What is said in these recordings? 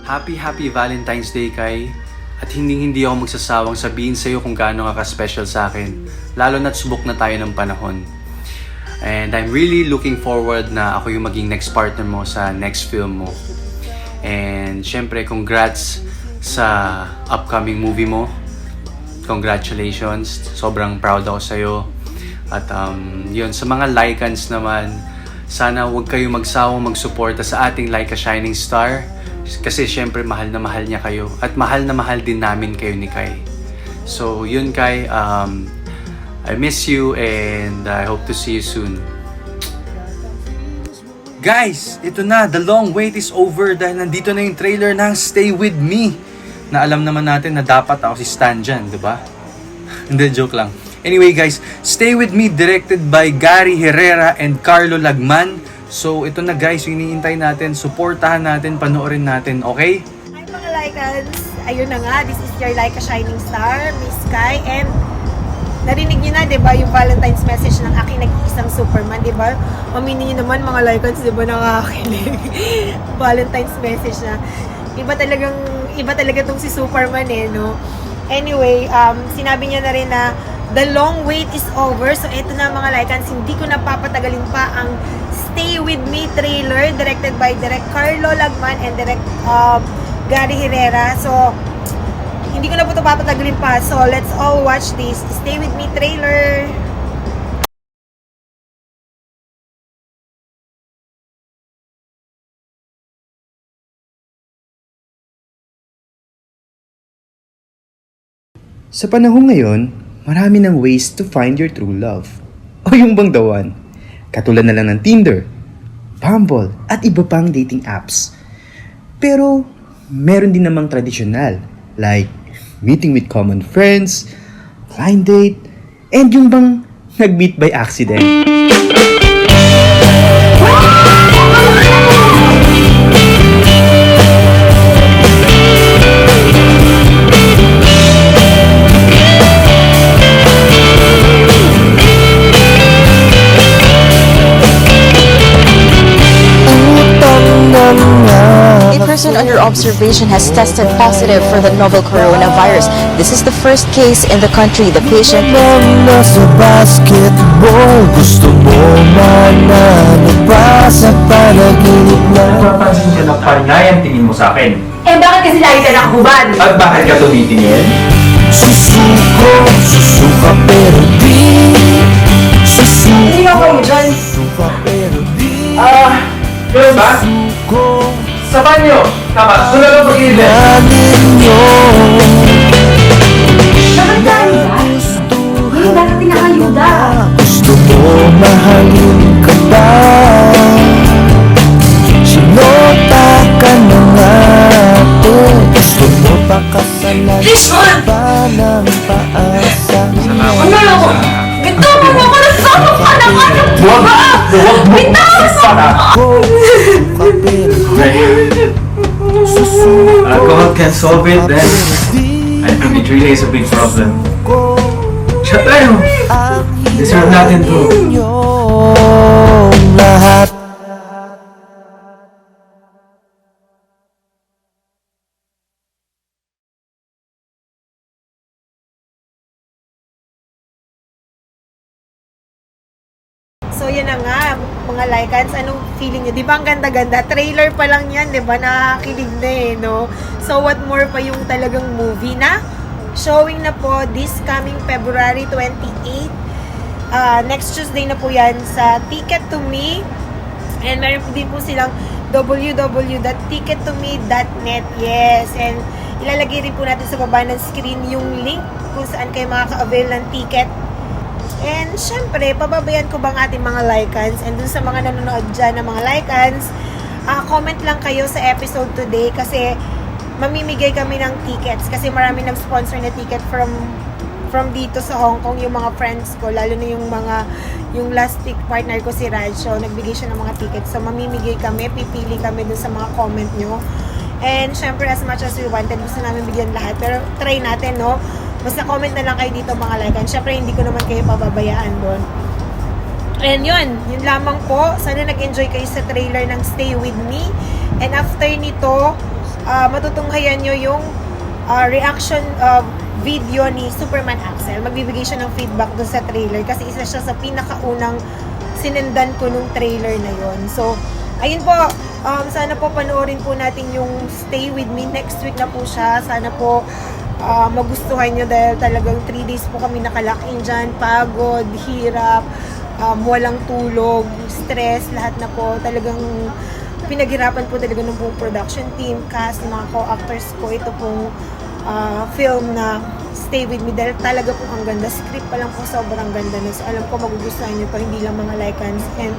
Happy Valentine's Day, Kai. At hindi ako magsasawang sabihin sa'yo kung gaano ka ka-special sa akin. Lalo na't subok na tayo ng panahon. And I'm really looking forward na ako yung maging next partner mo sa next film mo. And syempre, congrats sa upcoming movie mo. Congratulations. Sobrang proud ako sa'yo. At yun, sa mga Laicans naman, sana huwag kayo magsawang magsuporta sa ating Like a Shining Star. Kasi syempre mahal na mahal niya kayo. At mahal na mahal din namin kayo ni Kai. So yun, Kai, I miss you and I hope to see you soon. Guys, ito na, the long wait is over dahil nandito na yung trailer ng Stay With Me. Na alam naman natin na dapat ako si Stan dyan, di ba? Hindi, joke lang. Anyway guys, Stay With Me directed by Gary Herrera and Carlo Lagman. So ito na guys, yung iniintay natin, suportahan natin, panoorin natin, okay? Hi mga Laicans! Ayun na nga, this is your Like a Shining Star, Miss Kai, and narinig niyo na, di ba, yung Valentine's message ng aking nag-iisang Superman, di ba? Aminin niyo naman mga Laicans, di ba, nakakakilig? Valentine's message na. Iba talaga tong si Superman no? Anyway, sinabi niya na rin na the long wait is over. So ito na mga Laicans, hindi ko napapatagalin pa ang Stay With Me trailer directed by Direk Carlo Lagman and Direk Gary Herrera. So hindi ko na po ito papatagalin pa. So let's all watch this Stay With Me trailer. Sa panahon ngayon, marami ng ways to find your true love. O yung bang dawan? Katulad na lang ng Tinder, Bumble, at iba pang dating apps. Pero, meron din namang tradisyonal, like meeting with common friends, blind date, and yung bang nag-meet by accident. A person under observation has tested positive for the novel coronavirus. This is the first case in the country. The patient Nasa basketball, gusto mo manalo pa sa panaginip na. Napapansin ka ng paringayan tingin mo sa akin. Eh bakit kasi lagi ka nakahubad? At bakit ka tumitingin? Susuka pero di Sino kayo dyan? Susuka pero di Ganun ba? Sa banyo! Tama, doon na lang pag-iilin. ninyo. Bakit tayo ba? Hindi ba natin nakayuda? Gusto mo mahalin ka ba? Sinota ka na natin. Gusto mo pa kasalan pa ng paasa? Ano ako? Ito mo ako! Nasama ka naman! Huwag mo! Para! Susuka pero Alcohol can solve it then. I think it really is a big problem. Siya tayo! Deserve natin to. inyong lahat. So yan na nga, mga Laicans, anong feeling nyo? Di ba ang ganda-ganda? Trailer pa lang yan, di ba? Nakakilig na no? So what more pa yung talagang movie na showing na po this coming February 28. Next Tuesday na po yan sa Ticket to Me. And meron po din po silang www.tickettome.net. Yes, and ilalagay rin po natin sa baba ng screen yung link kung saan kayo makaka-avail ng ticket. And syempre, pababayan ko bang ating mga Laicans and dun sa mga nanonood dyan ng mga Laicans, comment lang kayo sa episode today kasi mamimigay kami ng tickets kasi marami nag-sponsor na ticket from dito sa Hong Kong, yung mga friends ko, lalo na yung last week partner ko si Raj, so nagbigay siya ng mga tickets, so mamimigay kami, pipili kami dun sa mga comment nyo. And syempre, as much as we wanted, gusto namin bigyan lahat, pero try natin, no? Basta comment na lang kayo dito mga Laicans. Syempre, hindi ko naman kayo pababayaan doon. And yun lamang po. Sana nag-enjoy kayo sa trailer ng Stay With Me. And after nito, matutunghayan nyo yung reaction video ni Superman Axel. Magbibigay siya ng feedback dun sa trailer kasi isa siya sa pinakaunang sinendan ko nung trailer na yon. So, ayun po, sana po panoorin po natin yung Stay With Me. Next week na po siya. Sana po magustuhan nyo dahil talagang 3 days po kami nakalaking dyan. Pagod, hirap, walang tulog, stress, lahat na po. Talagang pinaghirapan po talaga ng buong production team, cast, mga co-actors ko. Ito pong film na Stay With Me dahil talaga po ang ganda. Script pa lang po sobrang ganda na. So alam ko magugustuhan nyo to, hindi lang mga Lycans. And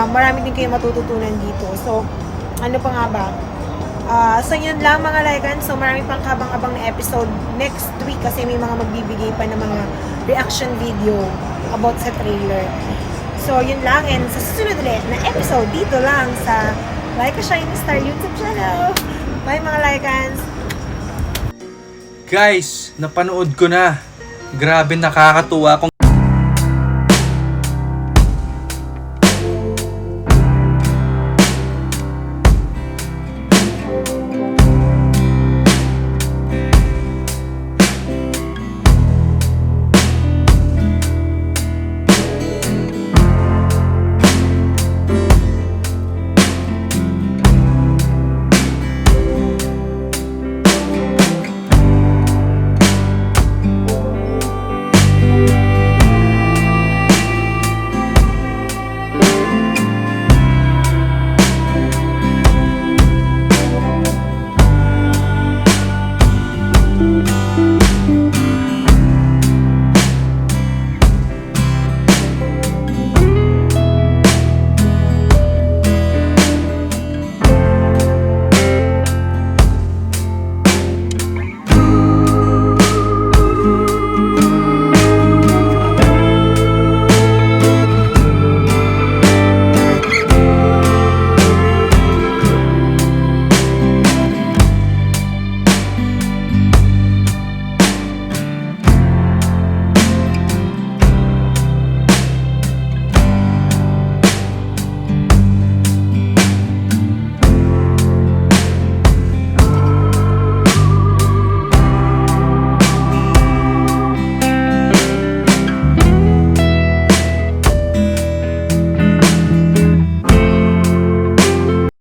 marami din kayo matututunan dito. So ano pa nga ba? So yun lang mga Lycans. So marami pang kabang-abang na episode next week kasi may mga magbibigay pa ng mga reaction video about sa trailer. So yun lang, and sa susunod ulit na episode dito lang sa Lyca Shining Star YouTube channel. Bye mga Lycans! Guys, napanood ko na. Grabe nakakatuwa kung